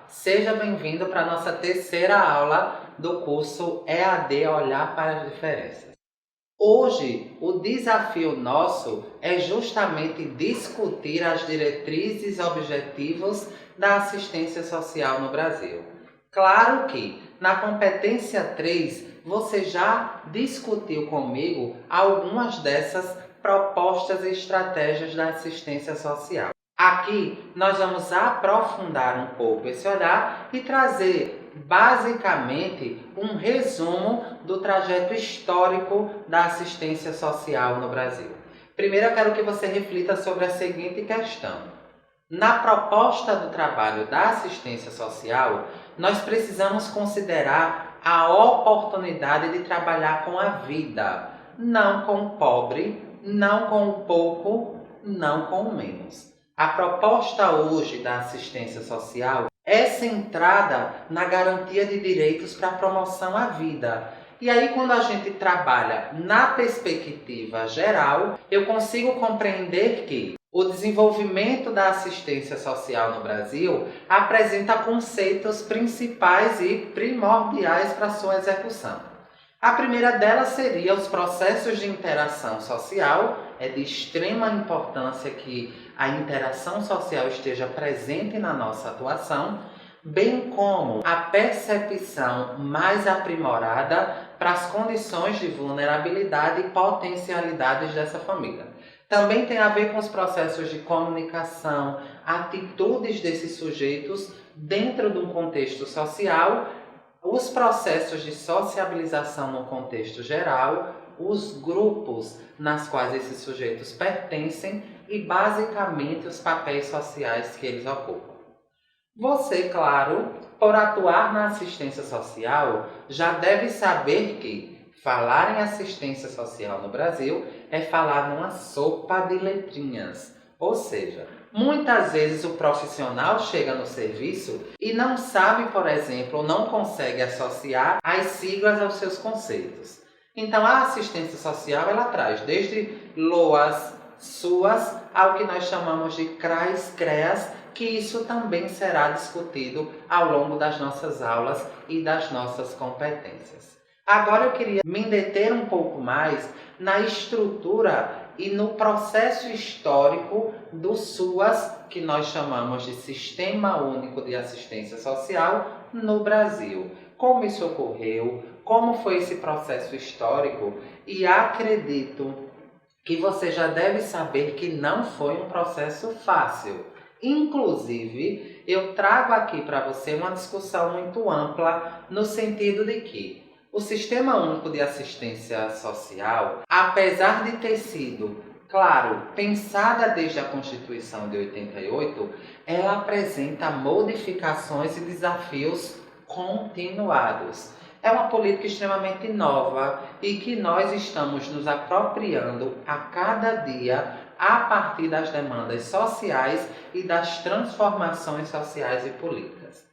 seja bem-vindo para a nossa terceira aula do curso EAD Olhar para as Diferenças. Hoje, o desafio nosso é justamente discutir as diretrizes e objetivos da assistência social no Brasil. Claro que, na competência 3, você já discutiu comigo algumas dessas propostas e estratégias da assistência social. Aqui nós vamos aprofundar um pouco esse olhar e trazer basicamente um resumo do trajeto histórico da assistência social no Brasil. Primeiro eu quero que você reflita sobre a seguinte questão. Na proposta do trabalho da assistência social, nós precisamos considerar a oportunidade de trabalhar com a vida, não com o pobre, não com o pouco, não com o menos. A proposta hoje da assistência social é centrada na garantia de direitos para a promoção à vida. E aí, quando a gente trabalha na perspectiva geral, eu consigo compreender que o desenvolvimento da assistência social no Brasil apresenta conceitos principais e primordiais para sua execução. A primeira delas seria os processos de interação social. É de extrema importância que a interação social esteja presente na nossa atuação, bem como a percepção mais aprimorada para as condições de vulnerabilidade e potencialidades dessa família. Também tem a ver com os processos de comunicação, atitudes desses sujeitos dentro de um contexto social, os processos de sociabilização no contexto geral, os grupos nas quais esses sujeitos pertencem e, basicamente, os papéis sociais que eles ocupam. Você, claro, por atuar na assistência social, já deve saber que falar em assistência social no Brasil é falar numa sopa de letrinhas. Ou seja, muitas vezes o profissional chega no serviço e não sabe, por exemplo, ou não consegue associar as siglas aos seus conceitos. Então, a assistência social, ela traz desde LOAS, SUAS, ao que nós chamamos de CRAS, CREAS, que isso também será discutido ao longo das nossas aulas e das nossas competências. Agora eu queria me deter um pouco mais na estrutura e no processo histórico do SUAS, que nós chamamos de Sistema Único de Assistência Social, no Brasil. Como isso ocorreu, como foi esse processo histórico, e acredito que você já deve saber que não foi um processo fácil. Inclusive, eu trago aqui para você uma discussão muito ampla no sentido de que o Sistema Único de Assistência Social, apesar de ter sido, claro, pensada desde a Constituição de 88, ela apresenta modificações e desafios continuados. É uma política extremamente nova e que nós estamos nos apropriando a cada dia a partir das demandas sociais e das transformações sociais e políticas.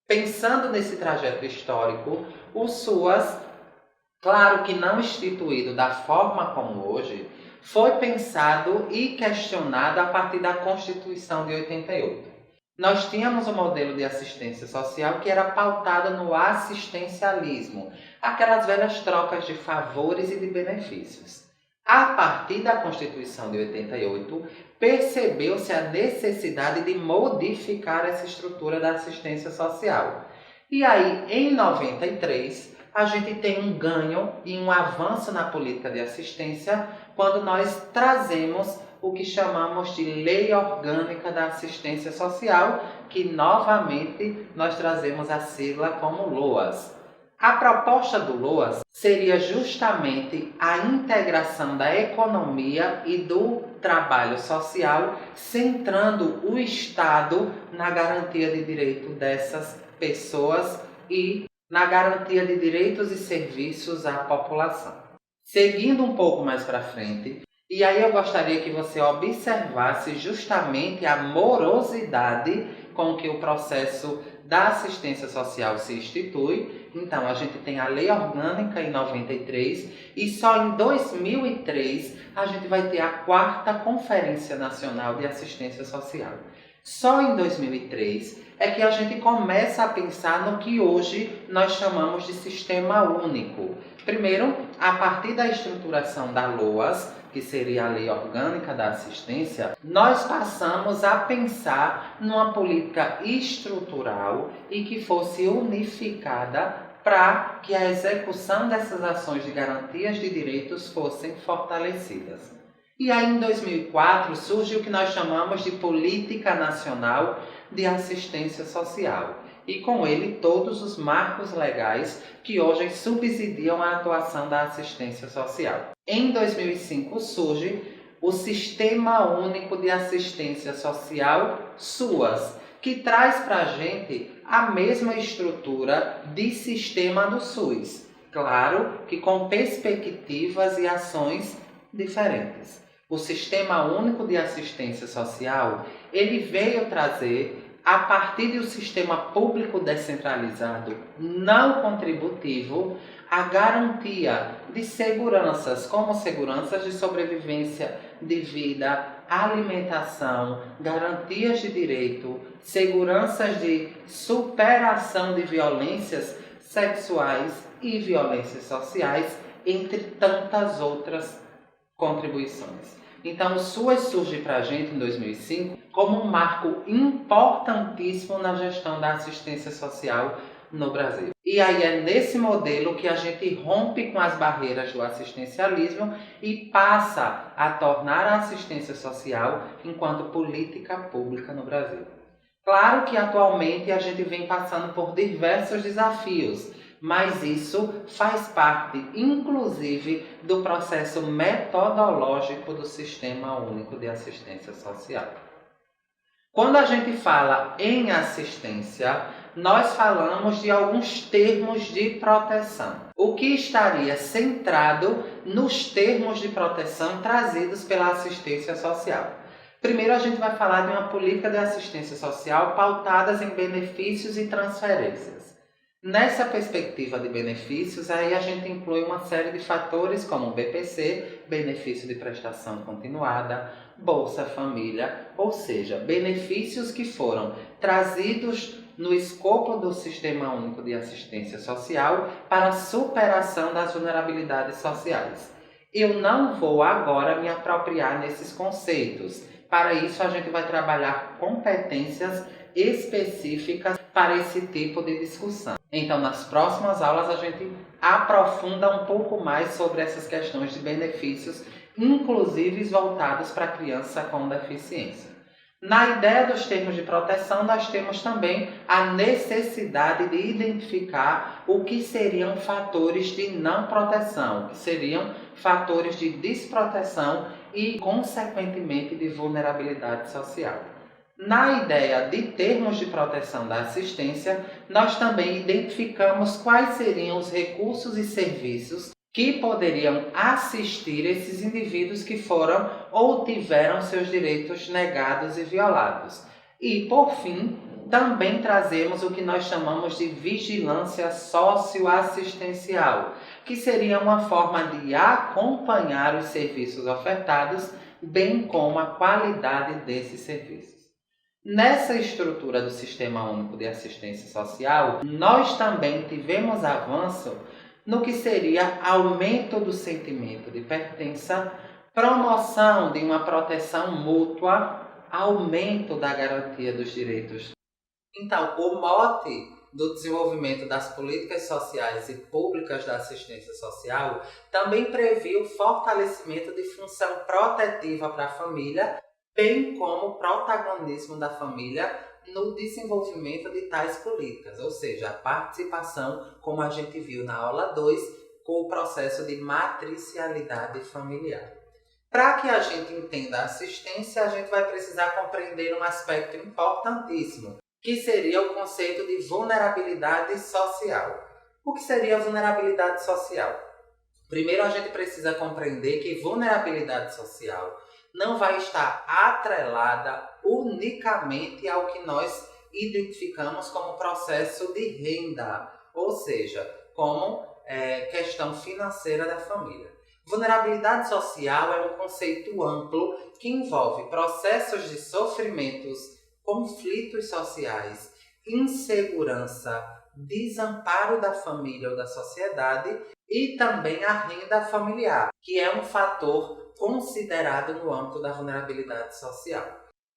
Pensando nesse trajeto histórico, o SUAS, claro que não instituído da forma como hoje, foi pensado e questionado a partir da Constituição de 88. Nós tínhamos um modelo de assistência social que era pautado no assistencialismo, aquelas velhas trocas de favores e de benefícios. A partir da Constituição de 88, percebeu-se a necessidade de modificar essa estrutura da assistência social. E aí, em 93, a gente tem um ganho e um avanço na política de assistência quando nós trazemos o que chamamos de Lei Orgânica da Assistência Social, que novamente nós trazemos a sigla como LOAS. A proposta do LOAS seria justamente a integração da economia e do trabalho social, centrando o Estado na garantia de direito dessas pessoas e na garantia de direitos e serviços à população. Seguindo um pouco mais para frente, e aí eu gostaria que você observasse justamente a morosidade com que o processo da assistência social se institui. Então, a gente tem a Lei Orgânica em 93 e só em 2003 a gente vai ter a 4ª Conferência Nacional de Assistência Social. Só em 2003 é que a gente começa a pensar no que hoje nós chamamos de sistema único. Primeiro, a partir da estruturação da LOAS, que seria a Lei Orgânica da Assistência, nós passamos a pensar numa política estrutural e que fosse unificada para que a execução dessas ações de garantias de direitos fossem fortalecidas. E aí, em 2004, surge o que nós chamamos de Política Nacional de Assistência Social, e com ele todos os marcos legais que hoje subsidiam a atuação da assistência social. Em 2005 surge o Sistema Único de Assistência Social, SUAS, que traz para a gente a mesma estrutura de sistema do SUS, claro que com perspectivas e ações diferentes. O Sistema Único de Assistência Social, ele veio trazer, a partir do sistema público descentralizado não contributivo, a garantia de seguranças, como seguranças de sobrevivência, de vida, alimentação, garantias de direito, seguranças de superação de violências sexuais e violências sociais, entre tantas outras contribuições. Então, o SUAS surge para a gente em 2005 como um marco importantíssimo na gestão da assistência social no Brasil. E aí é nesse modelo que a gente rompe com as barreiras do assistencialismo e passa a tornar a assistência social enquanto política pública no Brasil. Claro que atualmente a gente vem passando por diversos desafios, mas isso faz parte, inclusive, do processo metodológico do Sistema Único de Assistência Social. Quando a gente fala em assistência, nós falamos de alguns termos de proteção, o que estaria centrado nos termos de proteção trazidos pela assistência social. Primeiro, a gente vai falar de uma política de assistência social pautadas em benefícios e transferências. Nessa perspectiva de benefícios, aí a gente inclui uma série de fatores como o BPC, benefício de prestação continuada, Bolsa Família, ou seja, benefícios que foram trazidos no escopo do Sistema Único de Assistência Social para a superação das vulnerabilidades sociais. Eu não vou agora me apropriar nesses conceitos. Para isso, a gente vai trabalhar competências específicas para esse tipo de discussão. Então, nas próximas aulas, a gente aprofunda um pouco mais sobre essas questões de benefícios, inclusive voltados para a criança com deficiência. Na ideia dos termos de proteção, nós temos também a necessidade de identificar o que seriam fatores de não proteção, que seriam fatores de desproteção e, consequentemente, de vulnerabilidade social. Na ideia de termos de proteção da assistência, nós também identificamos quais seriam os recursos e serviços que poderiam assistir esses indivíduos que foram ou tiveram seus direitos negados e violados. E, por fim, também trazemos o que nós chamamos de vigilância socioassistencial, que seria uma forma de acompanhar os serviços ofertados, bem como a qualidade desses serviços. Nessa estrutura do Sistema Único de Assistência Social, nós também tivemos avanço no que seria aumento do sentimento de pertença, promoção de uma proteção mútua, aumento da garantia dos direitos. Então, o mote do desenvolvimento das políticas sociais e públicas da assistência social também previu o fortalecimento de função protetiva para a família, bem como o protagonismo da família no desenvolvimento de tais políticas, ou seja, a participação, como a gente viu na aula 2, com o processo de matricialidade familiar. Para que a gente entenda a assistência, a gente vai precisar compreender um aspecto importantíssimo, que seria o conceito de vulnerabilidade social. O que seria vulnerabilidade social? Primeiro, a gente precisa compreender que vulnerabilidade social não vai estar atrelada unicamente ao que nós identificamos como processo de renda, ou seja, como questão financeira da família. Vulnerabilidade social é um conceito amplo que envolve processos de sofrimentos conflitos sociais, insegurança, desamparo da família ou da sociedade e também a renda familiar, que é um fator considerado no âmbito da vulnerabilidade social.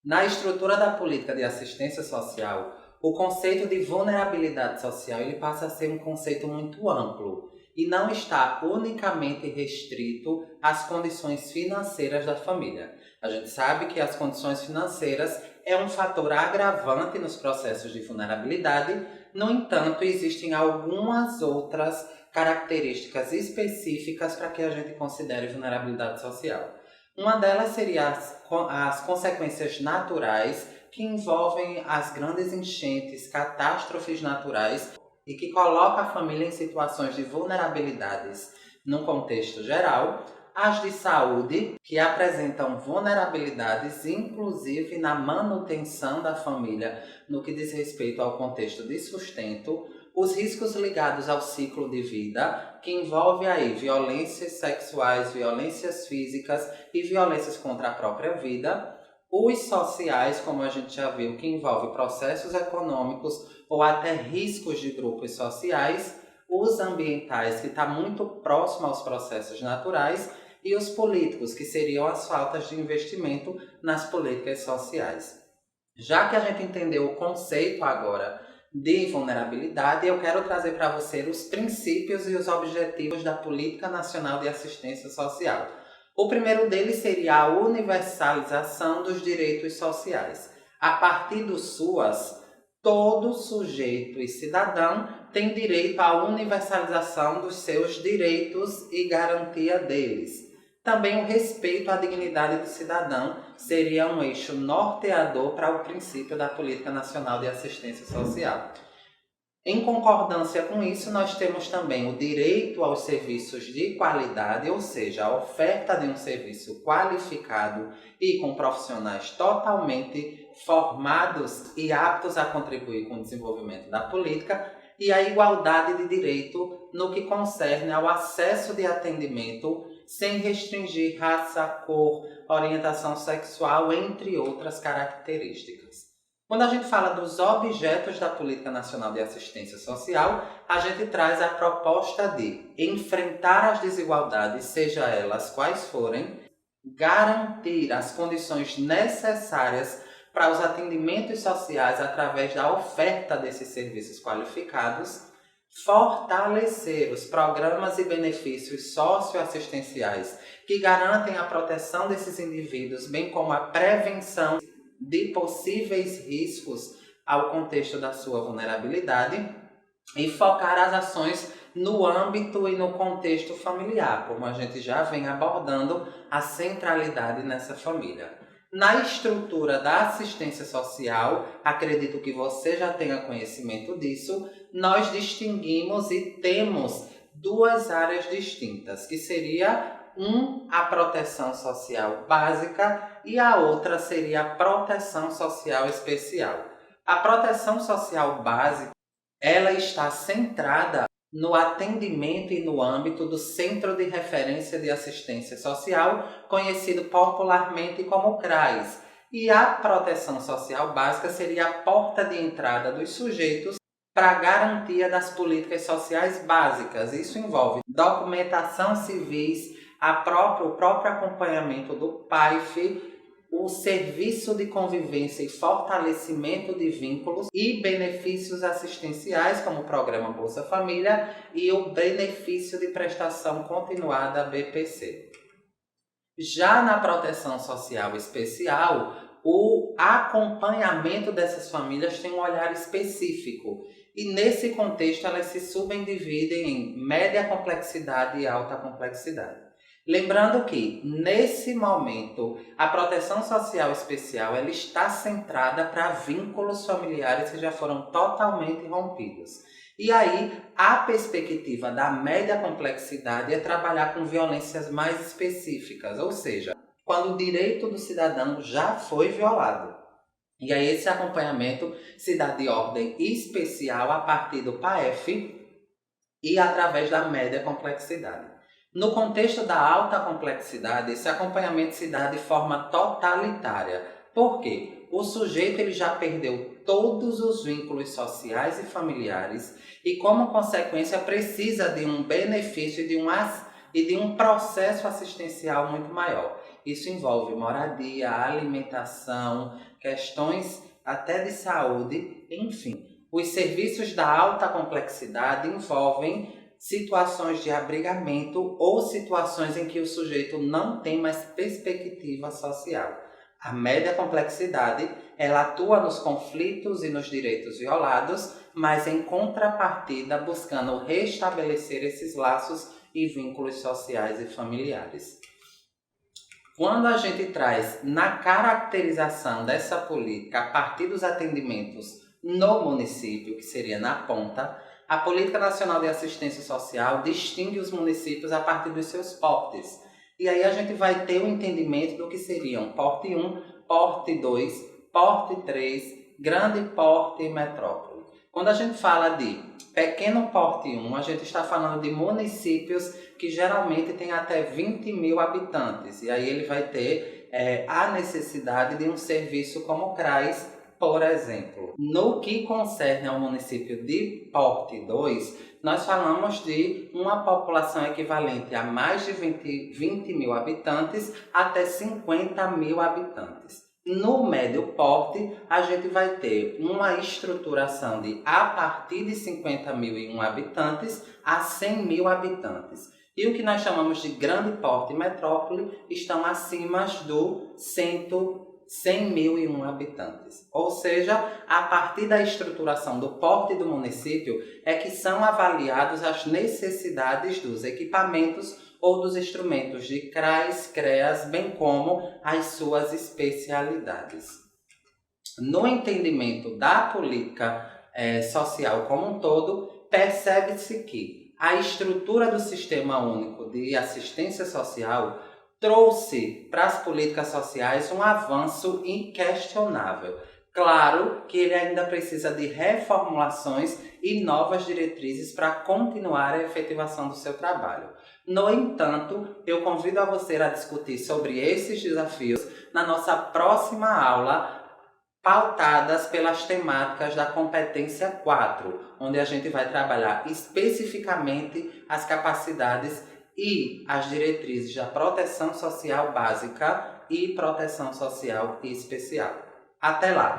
Na estrutura da política de assistência social, o conceito de vulnerabilidade social ele passa a ser um conceito muito amplo e não está unicamente restrito às condições financeiras da família. A gente sabe que as condições financeiras é um fator agravante nos processos de vulnerabilidade, no entanto, existem algumas outras características específicas para que a gente considere vulnerabilidade social. Uma delas seria as consequências naturais que envolvem as grandes enchentes, catástrofes naturais e que coloca a família em situações de vulnerabilidades num contexto geral. As de saúde, que apresentam vulnerabilidades, inclusive na manutenção da família no que diz respeito ao contexto de sustento. Os riscos ligados ao ciclo de vida, que envolve aí violências sexuais, violências físicas e violências contra a própria vida. Os sociais, como a gente já viu, que envolve processos econômicos ou até riscos de grupos sociais. Os ambientais, que está muito próximo aos processos naturais. E os políticos, que seriam as faltas de investimento nas políticas sociais. Já que a gente entendeu o conceito agora de vulnerabilidade, eu quero trazer para você os princípios e os objetivos da Política Nacional de Assistência Social. O primeiro deles seria a universalização dos direitos sociais. A partir do SUAS, todo sujeito e cidadão tem direito à universalização dos seus direitos e garantia deles. Também o respeito à dignidade do cidadão seria um eixo norteador para o princípio da Política Nacional de Assistência Social. Em concordância com isso, nós temos também o direito aos serviços de qualidade, ou seja, a oferta de um serviço qualificado e com profissionais totalmente formados e aptos a contribuir com o desenvolvimento da política, e a igualdade de direito no que concerne ao acesso de atendimento sem restringir raça, cor, orientação sexual, entre outras características. Quando a gente fala dos objetos da Política Nacional de Assistência Social, a gente traz a proposta de enfrentar as desigualdades, seja elas quais forem, garantir as condições necessárias para os atendimentos sociais através da oferta desses serviços qualificados, fortalecer os programas e benefícios socioassistenciais que garantem a proteção desses indivíduos, bem como a prevenção de possíveis riscos ao contexto da sua vulnerabilidade, e focar as ações no âmbito e no contexto familiar, como a gente já vem abordando a centralidade nessa família. Na estrutura da assistência social, acredito que você já tenha conhecimento disso, nós distinguimos e temos duas áreas distintas, que seria a proteção social básica e a outra seria a proteção social especial. A proteção social básica, ela está centrada no atendimento e no âmbito do Centro de Referência de Assistência Social, conhecido popularmente como CRAS. E a proteção social básica seria a porta de entrada dos sujeitos para a garantia das políticas sociais básicas. Isso envolve documentação civis, o próprio acompanhamento do PAIF, o serviço de convivência e fortalecimento de vínculos e benefícios assistenciais, como o programa Bolsa Família e o benefício de prestação continuada BPC. Já na proteção social especial, o acompanhamento dessas famílias tem um olhar específico e nesse contexto elas se subdividem em média complexidade e alta complexidade. Lembrando que, nesse momento, a proteção social especial ela está centrada para vínculos familiares que já foram totalmente rompidos. E aí, a perspectiva da média complexidade é trabalhar com violências mais específicas, ou seja, quando o direito do cidadão já foi violado. E aí, esse acompanhamento se dá de ordem especial a partir do PAEF e através da média complexidade. No contexto da alta complexidade, esse acompanhamento se dá de forma totalitária. Por quê? o sujeito ele já perdeu todos os vínculos sociais e familiares e, como consequência, precisa de um benefício e de um processo assistencial muito maior. Isso envolve moradia, alimentação, questões até de saúde, enfim. Os serviços da alta complexidade envolvem situações de abrigamento ou situações em que o sujeito não tem mais perspectiva social. A média complexidade, ela atua nos conflitos e nos direitos violados, mas em contrapartida buscando restabelecer esses laços e vínculos sociais e familiares. Quando a gente traz na caracterização dessa política a partir dos atendimentos no município, que seria na ponta, a Política Nacional de Assistência Social distingue os municípios a partir dos seus portes. E aí a gente vai ter o entendimento do que seriam porte 1, porte 2, porte 3, grande porte e metrópole. Quando a gente fala de pequeno porte 1, a gente está falando de municípios que geralmente têm até 20 mil habitantes. E aí ele vai ter a necessidade de um serviço como o CRAS, por exemplo. No que concerne ao município de porte 2, nós falamos de uma população equivalente a mais de 20 mil habitantes até 50 mil habitantes. No médio porte, a gente vai ter uma estruturação de a partir de 50.001 habitantes a 100 mil habitantes. E o que nós chamamos de grande porte e metrópole estão acima do 100.001 habitantes. Ou seja, a partir da estruturação do porte do município é que são avaliadas as necessidades dos equipamentos ou dos instrumentos de CRAS, CREAS, bem como as suas especialidades. No entendimento da política social como um todo, percebe-se que a estrutura do Sistema Único de Assistência Social trouxe para as políticas sociais um avanço inquestionável. Claro que ele ainda precisa de reformulações e novas diretrizes para continuar a efetivação do seu trabalho. No entanto, eu convido a você a discutir sobre esses desafios na nossa próxima aula, pautadas pelas temáticas da competência 4, onde a gente vai trabalhar especificamente as capacidades e as diretrizes da proteção social básica e proteção social especial. Até lá!